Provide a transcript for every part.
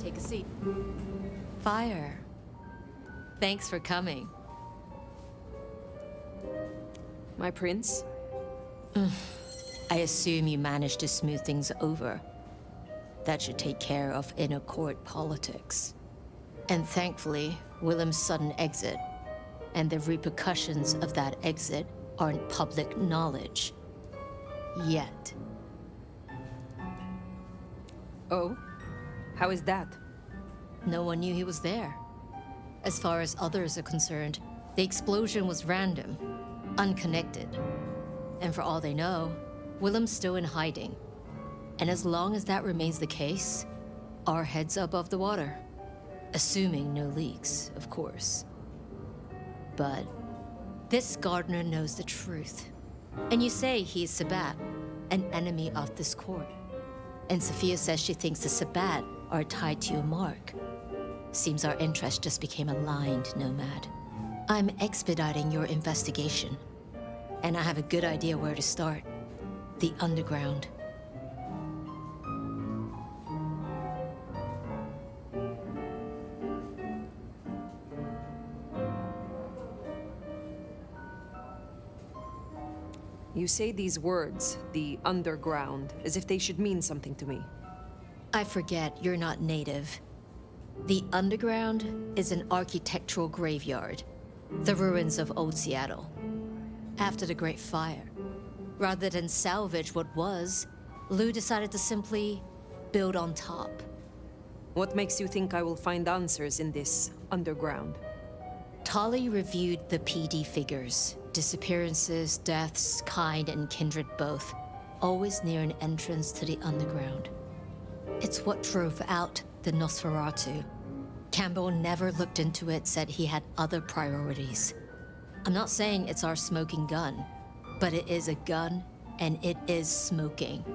Take a seat. Fire. Thanks for coming. My prince? I assume you managed to smooth things over. That should take care of inner court politics. And thankfully, Willem's sudden exit and the repercussions of that exit aren't public knowledge. Yet. Oh? How is that? No one knew he was there. As far as others are concerned, the explosion was random, unconnected. And for all they know, Willem's still in hiding. And as long as that remains the case, our heads are above the water. Assuming no leaks, of course. But this gardener knows the truth. And you say he's Sabbat, an enemy of this court. And Sophia says she thinks the Sabbat are tied to your mark. Seems our interest just became aligned, Nomad. I'm expediting your investigation. And I have a good idea where to start. The Underground. You say these words, the Underground, as if they should mean something to me. I forget you're not native. The Underground is an architectural graveyard. The ruins of old Seattle. After the Great Fire, rather than salvage what was, Lou decided to simply build on top. What makes you think I will find answers in this Underground? Tali reviewed the PD figures. Disappearances, deaths, kind and kindred both. Always near an entrance to the Underground. It's what drove out the Nosferatu. Campbell never looked into it, said he had other priorities. I'm not saying it's our smoking gun, but it is a gun, and it is smoking.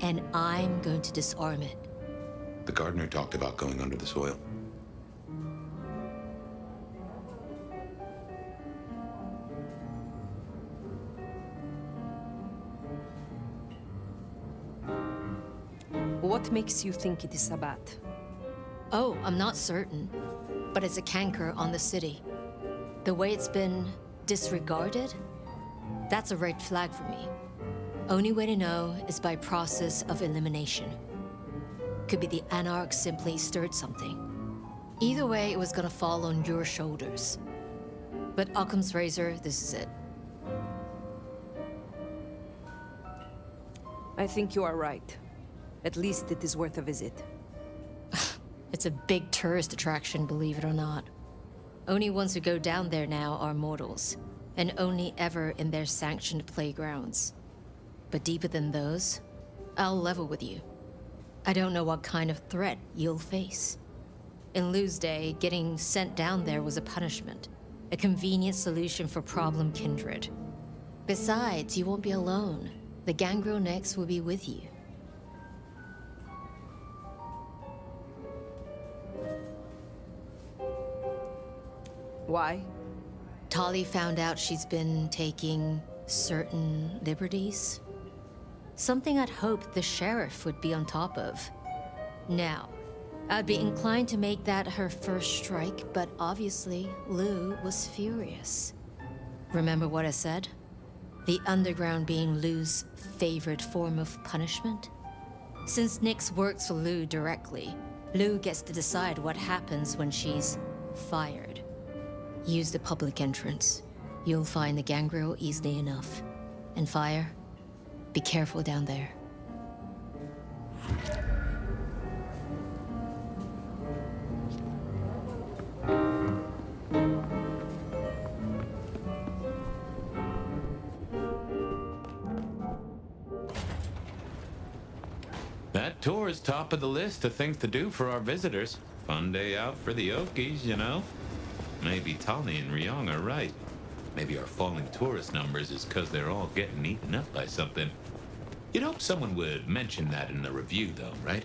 And I'm going to disarm it. The gardener talked about going under the soil. What makes you think it is Sabbat? Oh, I'm not certain, but it's a canker on the city. The way it's been disregarded, that's a red flag for me. Only way to know is by process of elimination. Could be the Anarch simply stirred something. Either way, it was gonna fall on your shoulders. But Occam's razor, this is it. I think you are right. At least it is worth a visit. It's a big tourist attraction, believe it or not. Only ones who go down there now are mortals, and only ever in their sanctioned playgrounds. But deeper than those, I'll level with you. I don't know what kind of threat you'll face. In Lou's day, getting sent down there was a punishment, a convenient solution for problem kindred. Besides, you won't be alone. The Gangrel next will be with you. Why? Tali found out she's been taking certain liberties. Something I'd hoped the sheriff would be on top of. Now, I'd be inclined to make that her first strike, but obviously, Lou was furious. Remember what I said? The Underground being Lou's favorite form of punishment? Since Nyx works for Lou directly, Lou gets to decide what happens when she's fired. Use the public entrance. You'll find the gangrel easily enough. And Fire, be careful down there. That tour is top of the list of things to do for our visitors. Fun day out for the Okies, you know? Maybe Tali and Ryong are right. Maybe our falling tourist numbers is because they're all getting eaten up by something. You'd hope someone would mention that in the review, though, right?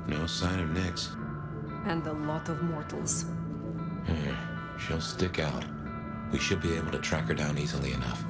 No sign of Nyx. And a lot of mortals. She'll stick out. We should be able to track her down easily enough.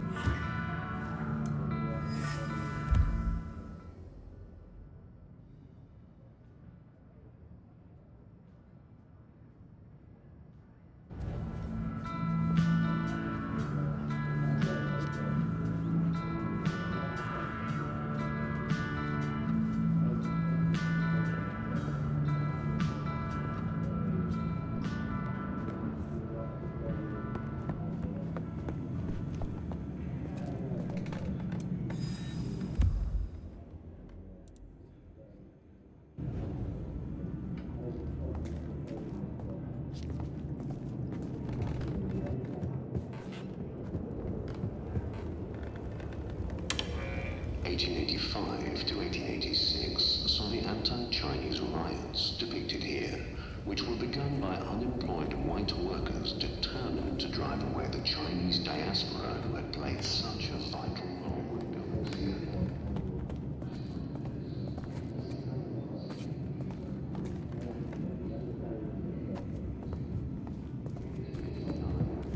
To 1886 saw the anti-Chinese riots depicted here, which were begun by unemployed white workers determined to drive away the Chinese diaspora who had played such a vital role in building Seattle.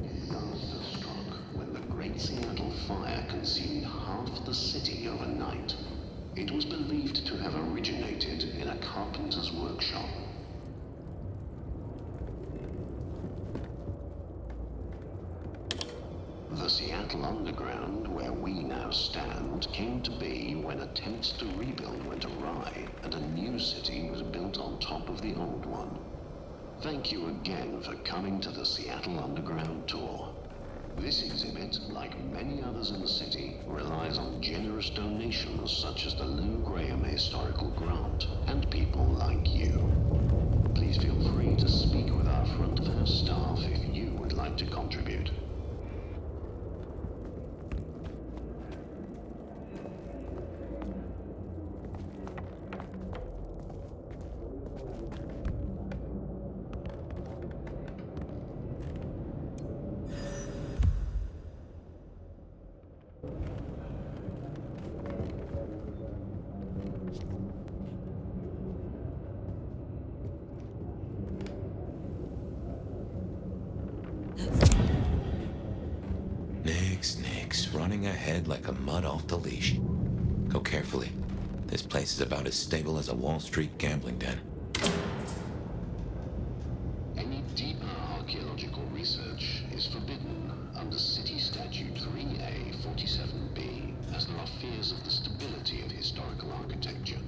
Disaster struck when the Great Seattle Fire consumed half the city overnight. It was believed to have originated in a carpenter's workshop. The Seattle Underground, where we now stand, came to be when attempts to rebuild went awry and a new city was built on top of the old one. Thank you again for coming to the Seattle Underground tour. This exhibit, like many others in the city, relies on generous donations such as the Lou Graham Historical Grant and people like you. Please feel free to speak with our front of house staff if you would like to contribute. Nyx, running ahead like a mud off the leash. Go carefully. This place is about as stable as a Wall Street gambling den. Any deeper archaeological research is forbidden under City Statute 3A 47B, as there are fears of the stability of historical architecture.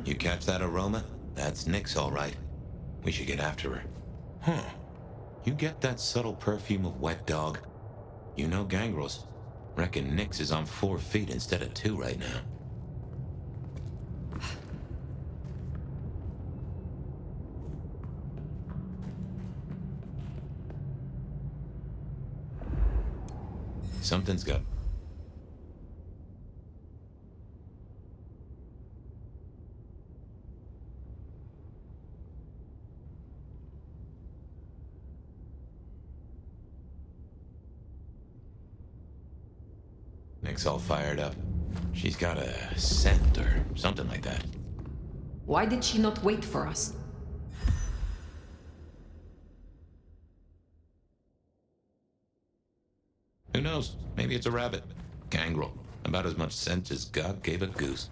You catch that aroma? That's Nyx, all right. We should get after her. Huh. You get that subtle perfume of wet dog? You know gangrels. Reckon Nyx is on 4 feet instead of 2 right now. Something's got... Nyx all fired up. She's got a scent or something like that. Why did she not wait for us? Who knows? Maybe it's a rabbit. Gangrel. About as much scent as God gave a goose.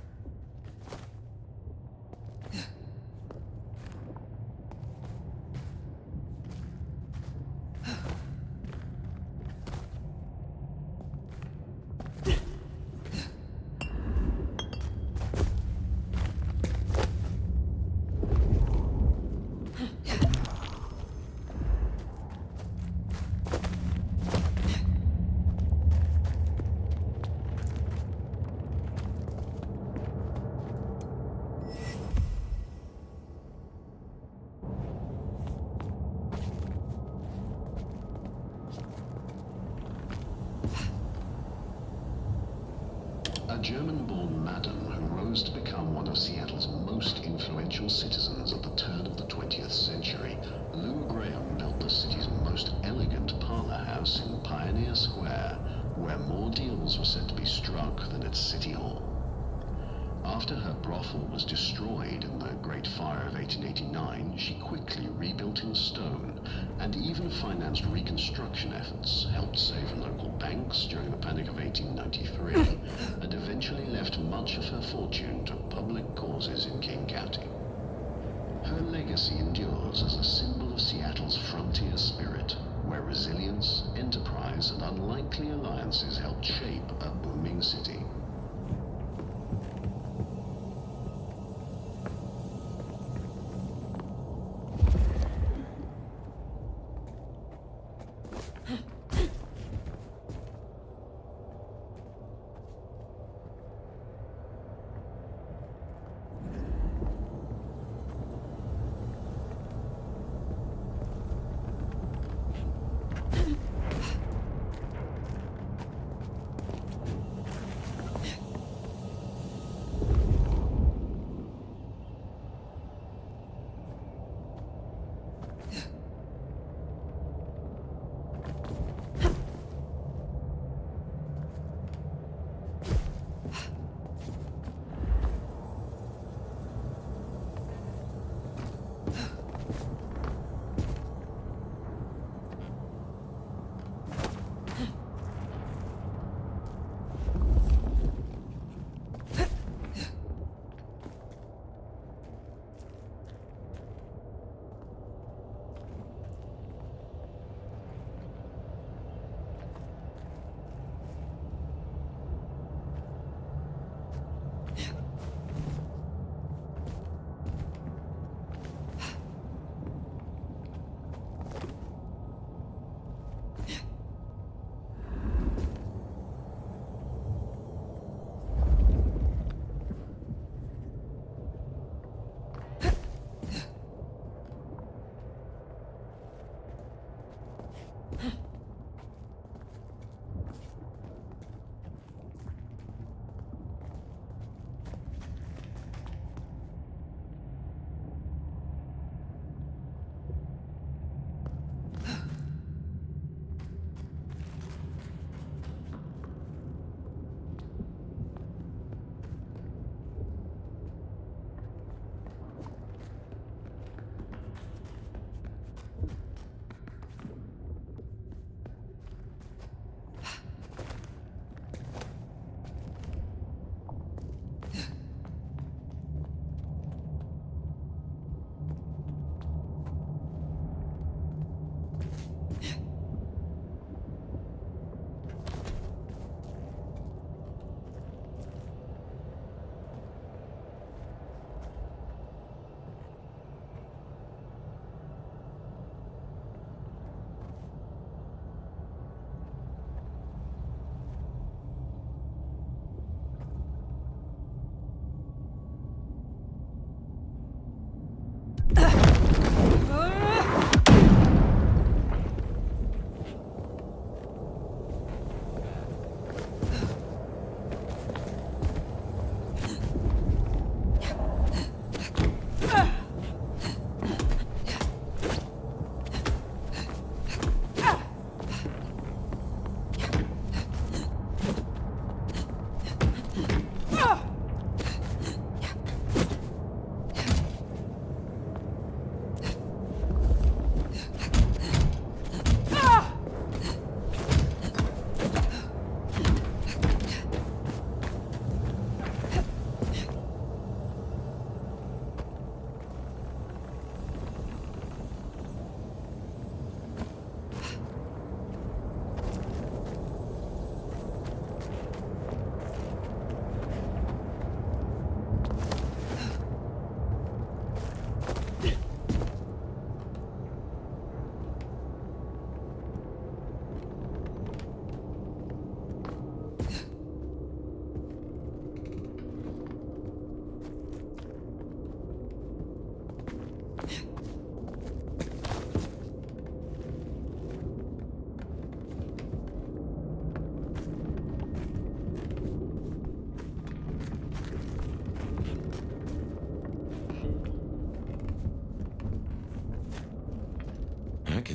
A German-born madam who rose to become one of Seattle's most influential citizens at the turn of the 20th century, Lou Graham built the city's most elegant parlor house in Pioneer Square, where more deals were said to be struck than at City Hall. After her brothel was destroyed in the Great Fire of 1889, she quickly rebuilt in stone and even financed reconstruction efforts, helped save local banks during the Panic of 1893, and eventually left much of her fortune to public causes in King County. Her legacy endures as a symbol of Seattle's frontier spirit, where resilience, enterprise, and unlikely alliances helped shape a booming city.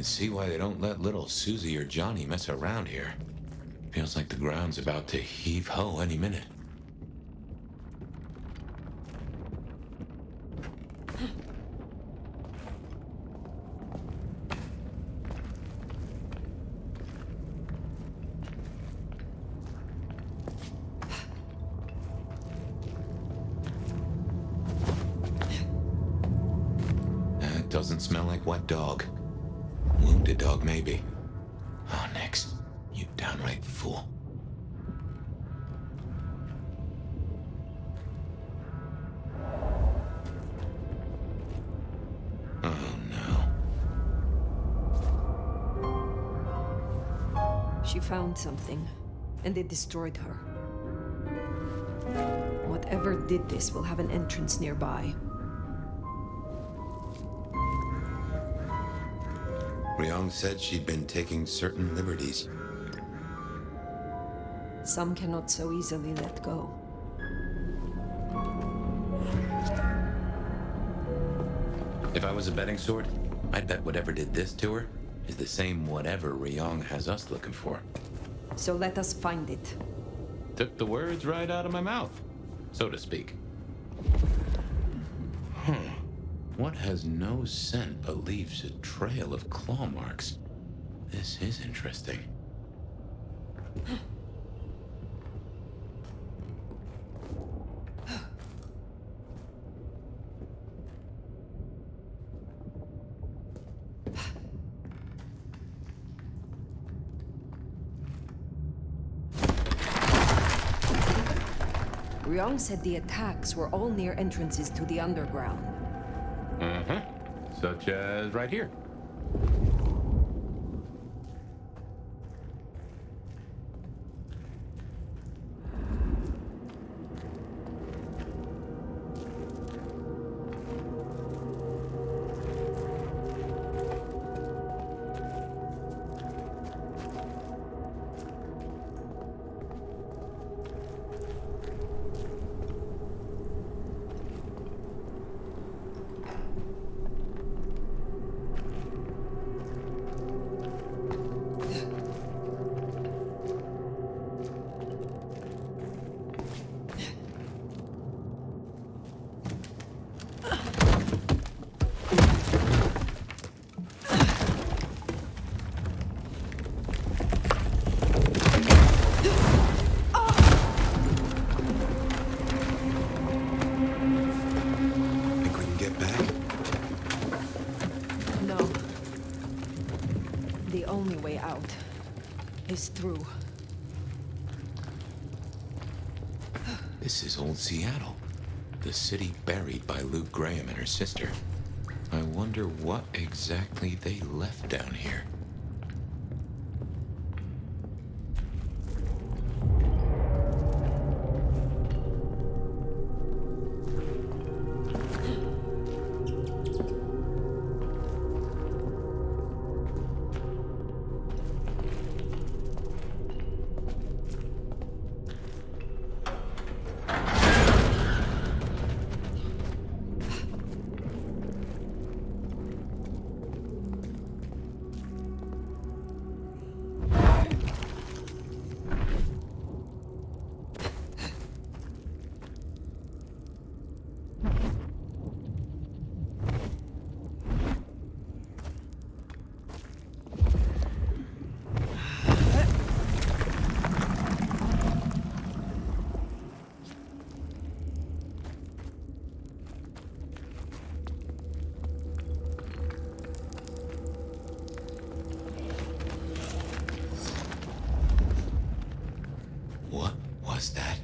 can see why they don't let little Susie or Johnny mess around here. Feels like the ground's about to heave-ho any minute. That doesn't smell like wet dog. Wounded dog, maybe. Oh, Nix, you downright fool. Oh, no. She found something, and it destroyed her. Whatever did this will have an entrance nearby. Ryong said she'd been taking certain liberties. Some cannot so easily let go. If I was a betting sword, I'd bet whatever did this to her is the same whatever Ryong has us looking for. So let us find it. Took the words right out of my mouth, so to speak. What has no scent but leaves a trail of claw marks? This is interesting. Ryong said the attacks were all near entrances to the underground. Such as right here. Think we can get back? No. The only way out is through. This is old Seattle. The city buried by Luke Graham and her sister. I wonder what exactly they left down here. What was that?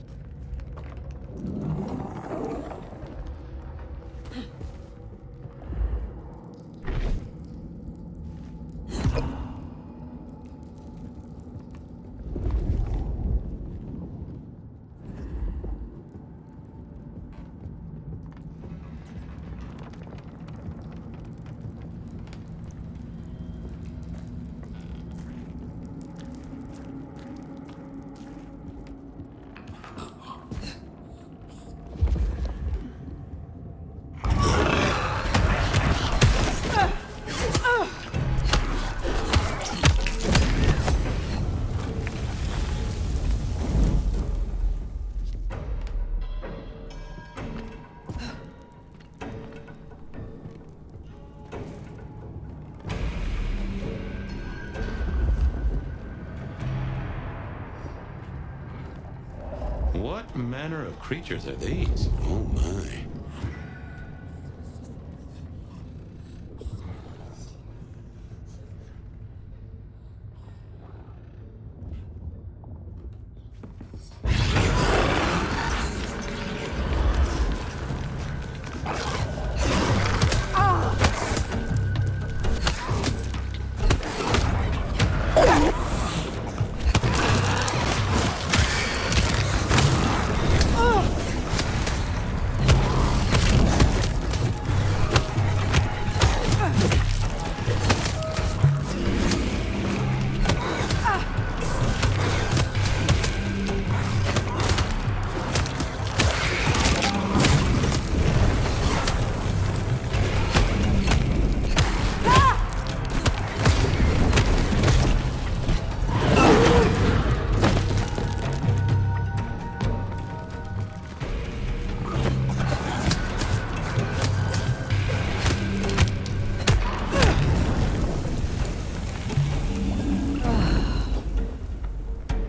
What manner of creatures are these? Oh my.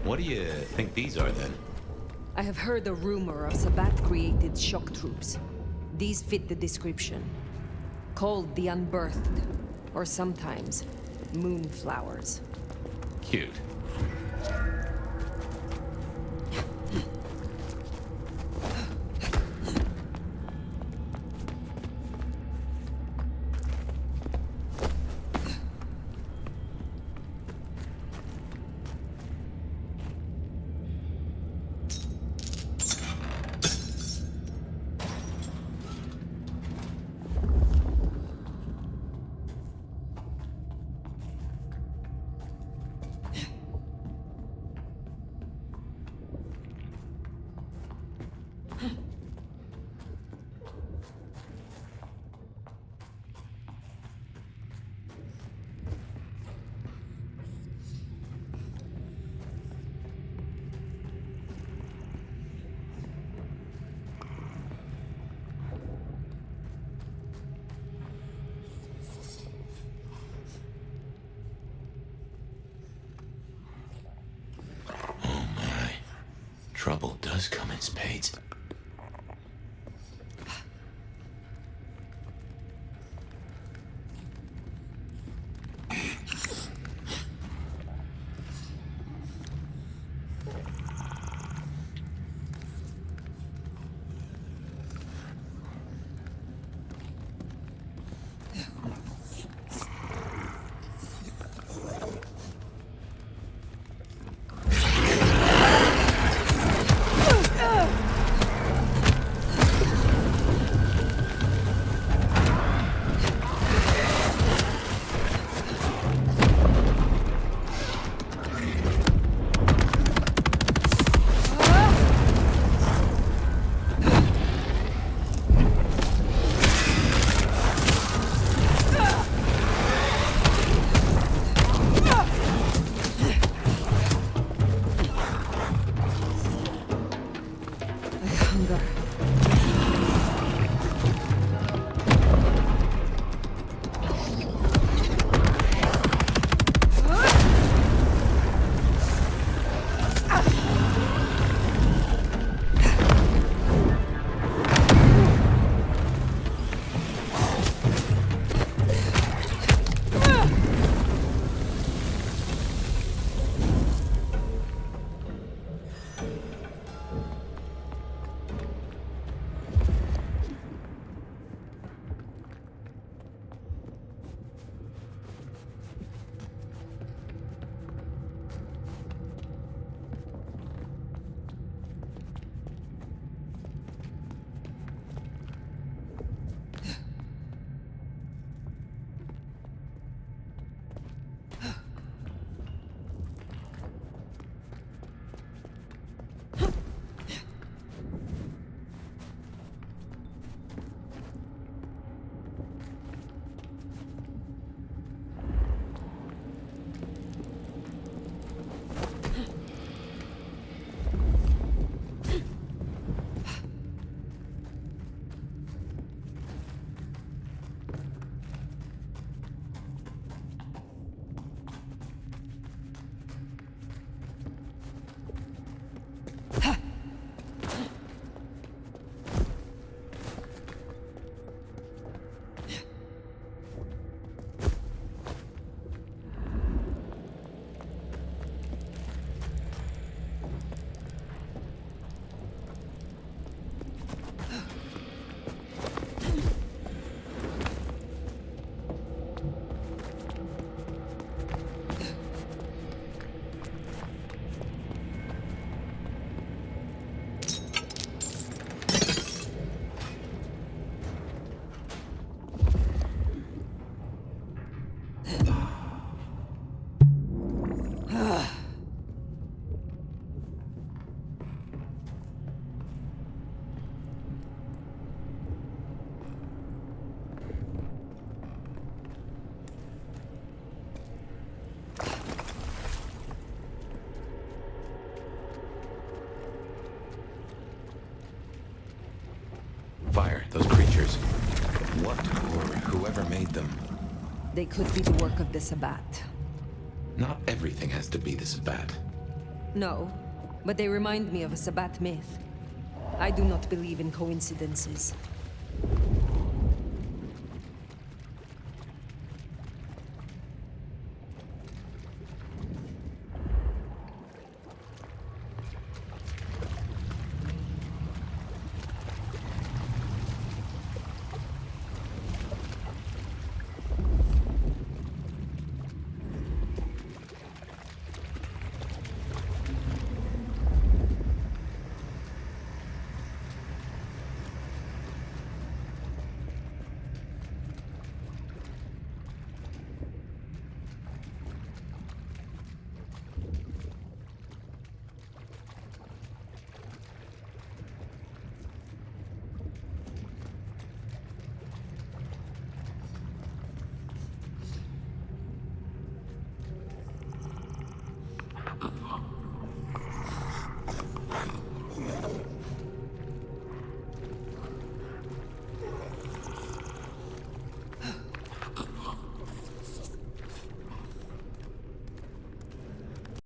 What do you think these are then? I have heard a rumor of Sabbath-created shock troops. These fit the description. Called the Unbirthed, or sometimes Moonflowers. Cute. Trouble does come in spades. What, or whoever made them? They could be the work of the Sabbat. Not everything has to be the Sabbat. No, but they remind me of a Sabbat myth. I do not believe in coincidences.